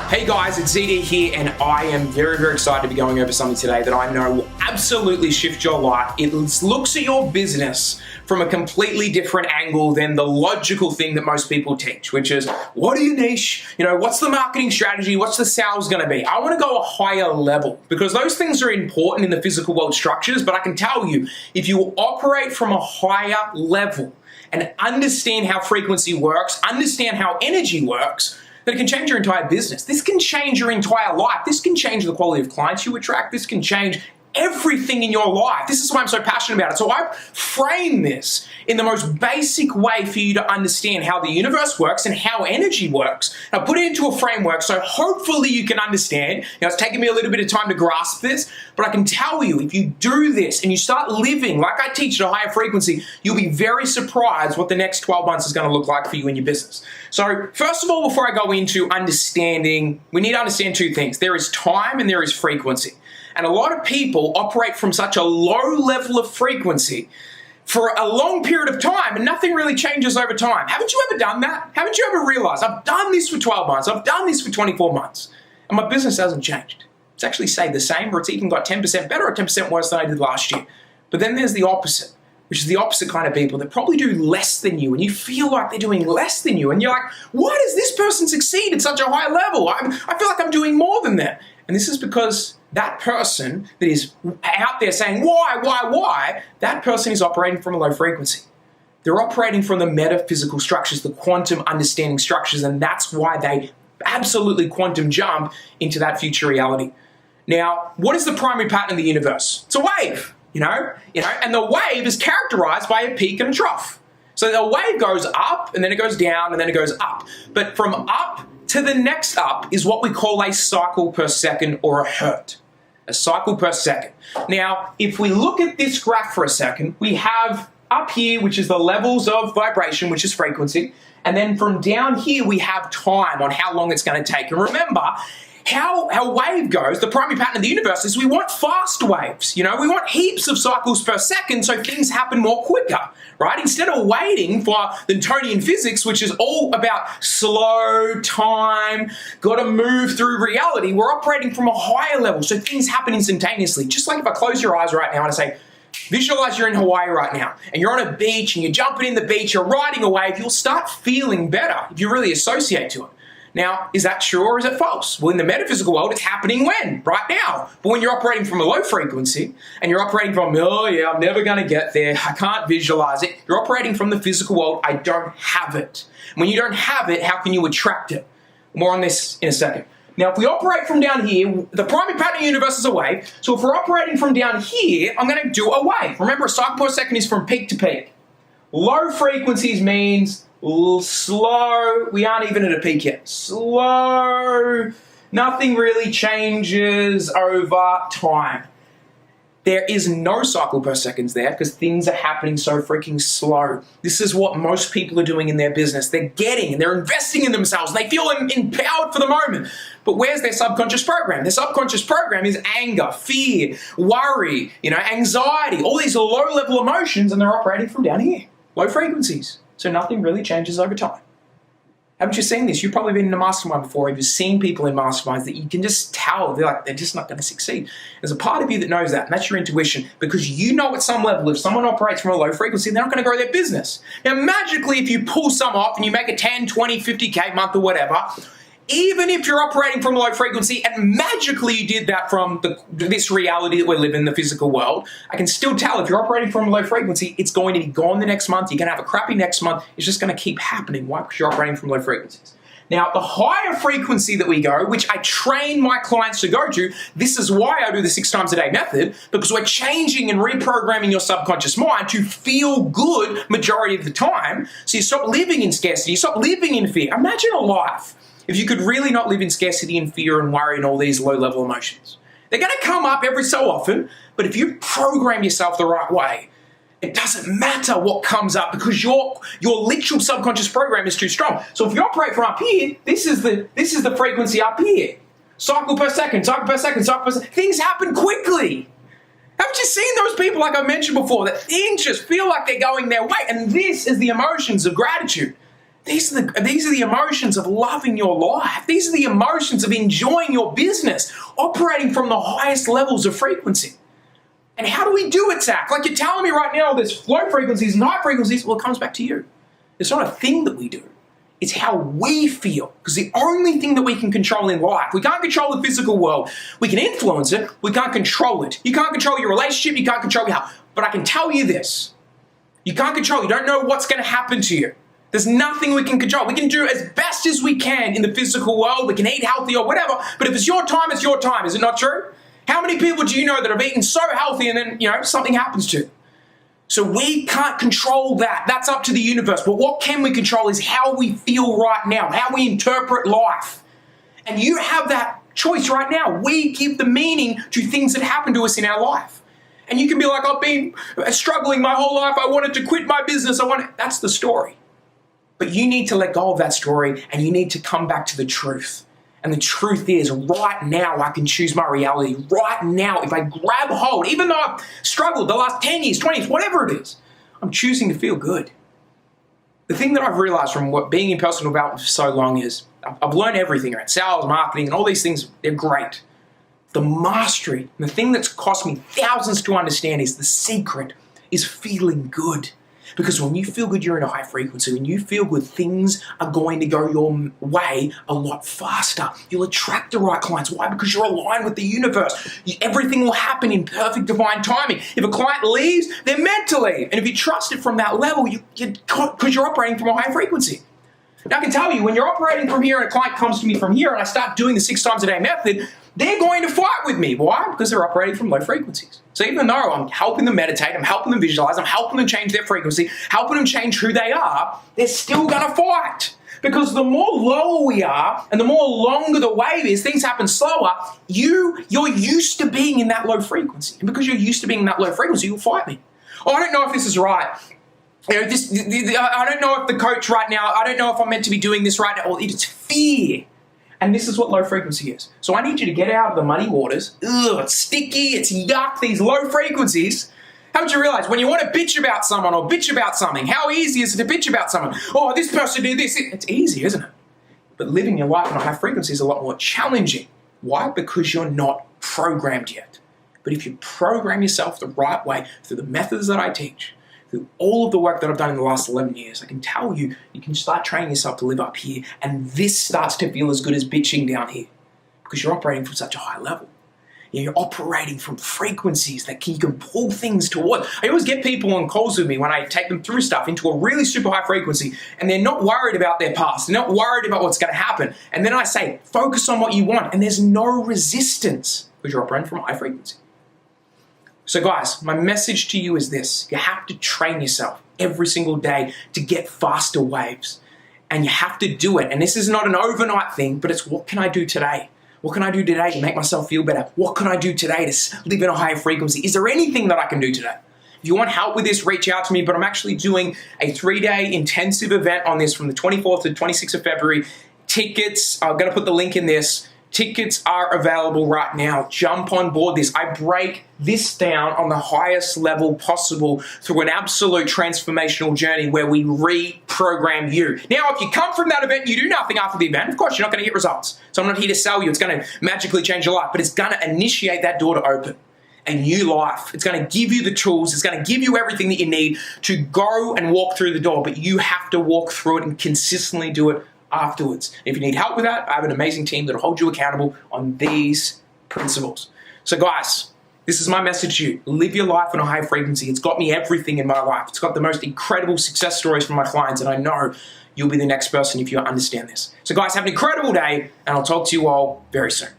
Hey guys, it's ZD here, and I am very, very excited to be going over something today that I know will absolutely shift your life. It looks at your business from a completely different angle than the logical thing that most people teach, which is, what are your niche? What's the marketing strategy? What's the sales gonna be? I wanna go a higher level because those things are important in the physical world structures, but I can tell you, if you operate from a higher level and understand how frequency works, understand how energy works, that it can change your entire business. This can change your entire life. This can change the quality of clients you attract. This can change everything in your life. This is why I'm so passionate about it. So I frame this in the most basic way for you to understand how the universe works and how energy works. I put it into a framework so hopefully you can understand. It's taken me a little bit of time to grasp this, but I can tell you, if you do this and you start living like I teach at a higher frequency, you'll be very surprised what the next 12 months is going to look like for you and your business. So first of all, before I go into understanding, we need to understand two things. There is time and there is frequency. And a lot of people operate from such a low level of frequency for a long period of time and nothing really changes over time. Haven't you ever done that? Haven't you ever realized, I've done this for 12 months, I've done this for 24 months, and my business hasn't changed. It's actually stayed the same, or it's even got 10% better or 10% worse than I did last year. But then there's the opposite, which is the opposite kind of people that probably do less than you, and you feel like they're doing less than you, and you're like, why does this person succeed at such a high level? I feel like I'm doing more than them. And this is because that person that is out there saying, why, that person is operating from a low frequency. They're operating from the metaphysical structures, the quantum understanding structures, and that's why they absolutely quantum jump into that future reality. Now, what is the primary pattern of the universe? It's a wave, and the wave is characterized by a peak and a trough. So the wave goes up, and then it goes down, and then it goes up. But from up to the next up is what we call a cycle per second, or a hertz. A cycle per second. Now, if we look at this graph for a second, we have up here, which is the levels of vibration, which is frequency. And then from down here, we have time on how long it's going to take. And remember, how a wave goes, the primary pattern of the universe is we want fast waves. We want heaps of cycles per second so things happen more quicker, right? Instead of waiting for the Newtonian physics, which is all about slow time, got to move through reality, we're operating from a higher level so things happen instantaneously. Just like if I close your eyes right now and I say, visualize you're in Hawaii right now and you're on a beach and you're jumping in the beach, you're riding a wave, you'll start feeling better if you really associate to it. Now, is that true or is it false? Well, in the metaphysical world, it's happening when? Right now. But when you're operating from a low frequency and you're operating from, I'm never going to get there, I can't visualize it, you're operating from the physical world, I don't have it. When you don't have it, how can you attract it? More on this in a second. Now, if we operate from down here, the primary pattern of the universe is a wave. So if we're operating from down here, I'm going to do a wave. Remember, a cycle per second is from peak to peak. Low frequencies means slow, we aren't even at a peak yet. Slow, nothing really changes over time. There is no cycle per seconds there because things are happening so freaking slow. This is what most people are doing in their business. They're investing in themselves. They feel empowered for the moment. But where's their subconscious program? Their subconscious program is anger, fear, worry, anxiety, all these low-level emotions, and they're operating from down here, low frequencies. So nothing really changes over time. Haven't you seen this? You've probably been in a mastermind before. You've seen people in masterminds that you can just tell they're just not going to succeed. There's a part of you that knows that, and that's your intuition, because you know at some level if someone operates from a low frequency, they're not going to grow their business. Now, magically, if you pull some off and you make a 10, 20, 50K month or whatever, even if you're operating from a low frequency and magically you did that from this reality that we live in, the physical world, I can still tell if you're operating from a low frequency, it's going to be gone the next month. You're going to have a crappy next month. It's just going to keep happening. Why? Because you're operating from low frequencies. Now, the higher frequency that we go, which I train my clients to go to, this is why I do the 6 times a day method, because we're changing and reprogramming your subconscious mind to feel good majority of the time. So you stop living in scarcity, you stop living in fear. Imagine a life if you could really not live in scarcity and fear and worry and all these low-level emotions. They're going to come up every so often, but if you program yourself the right way, it doesn't matter what comes up because your literal subconscious program is too strong. So if you operate from up here, this is the frequency up here. Cycle per second, cycle per second, cycle per second. Things happen quickly. Haven't you seen those people, like I mentioned before, that things just feel like they're going their way? And this is the emotions of gratitude. These are the emotions of loving your life. These are the emotions of enjoying your business, operating from the highest levels of frequency. And how do we do it, Zach? Like, you're telling me right now there's low frequencies and high frequencies. Well, it comes back to you. It's not a thing that we do. It's how we feel. Because the only thing that we can control in life, we can't control the physical world. We can influence it. We can't control it. You can't control your relationship. You can't control your health. But I can tell you this. You can't control. You don't know what's going to happen to you. There's nothing we can control. We can do as best as we can in the physical world. We can eat healthy or whatever. But if it's your time, it's your time. Is it not true? How many people do you know that have eaten so healthy and then, something happens to them? So we can't control that. That's up to the universe. But what can we control is how we feel right now, how we interpret life. And you have that choice right now. We give the meaning to things that happen to us in our life. And you can be like, I've been struggling my whole life. I wanted to quit my business. That's the story. But you need to let go of that story and you need to come back to the truth. And the truth is, right now, I can choose my reality. Right now, if I grab hold, even though I've struggled the last 10 years, 20 years, whatever it is, I'm choosing to feel good. The thing that I've realized from being in personal development for so long is I've learned everything around sales, marketing, and all these things. They're great. The mastery, and the thing that's cost me thousands to understand is the secret is feeling good. Because when you feel good, you're in a high frequency. When you feel good, things are going to go your way a lot faster. You'll attract the right clients. Why? Because you're aligned with the universe. Everything will happen in perfect divine timing. If a client leaves, they're meant to leave. And if you trust it from that level, because you're operating from a high frequency. Now, I can tell you, when you're operating from here and a client comes to me from here and I start doing the 6 times a day method, they're going to fight with me. Why? Because they're operating from low frequencies. So even though I'm helping them meditate, I'm helping them visualize, I'm helping them change their frequency, helping them change who they are, they're still going to fight. Because the more lower we are and the more longer the wave is, things happen slower, you're used to being in that low frequency. And because you're used to being in that low frequency, you'll fight me. Oh, I don't know if this is right. I don't know if the coach right now, I don't know if I'm meant to be doing this right now. Or it's fear. And this is what low frequency is. So I need you to get out of the muddy waters. Ugh, it's sticky, it's yuck, these low frequencies. Haven't you realized when you want to bitch about someone or bitch about something, how easy is it to bitch about someone? Oh, this person did this. It's easy, isn't it? But living your life on a high frequency is a lot more challenging. Why? Because you're not programmed yet. But if you program yourself the right way through the methods that I teach, through all of the work that I've done in the last 11 years, I can tell you, you can start training yourself to live up here, and this starts to feel as good as bitching down here because you're operating from such a high level. You're operating from frequencies that you can pull things toward. I always get people on calls with me when I take them through stuff into a really super high frequency, and they're not worried about their past. They're not worried about what's going to happen. And then I say, focus on what you want, and there's no resistance because you're operating from a high frequency. So guys, my message to you is this. You have to train yourself every single day to get faster waves. And you have to do it. And this is not an overnight thing, but it's what can I do today? What can I do today to make myself feel better? What can I do today to live in a higher frequency? Is there anything that I can do today? If you want help with this, reach out to me. But I'm actually doing a 3-day intensive event on this from the 24th to 26th of February. Tickets, I'm going to put the link in this. Tickets are available right now. Jump on board this. I break this down on the highest level possible through an absolute transformational journey where we reprogram you. Now, if you come from that event, you do nothing after the event, of course, you're not going to get results. So I'm not here to sell you. It's going to magically change your life, but it's going to initiate that door to open a new life. It's going to give you the tools. It's going to give you everything that you need to go and walk through the door, but you have to walk through it and consistently do it afterwards. If you need help with that, I have an amazing team that will hold you accountable on these principles. So guys, this is my message to you. Live your life on a high frequency. It's got me everything in my life. It's got the most incredible success stories from my clients, and I know you'll be the next person if you understand this. So guys, have an incredible day, and I'll talk to you all very soon.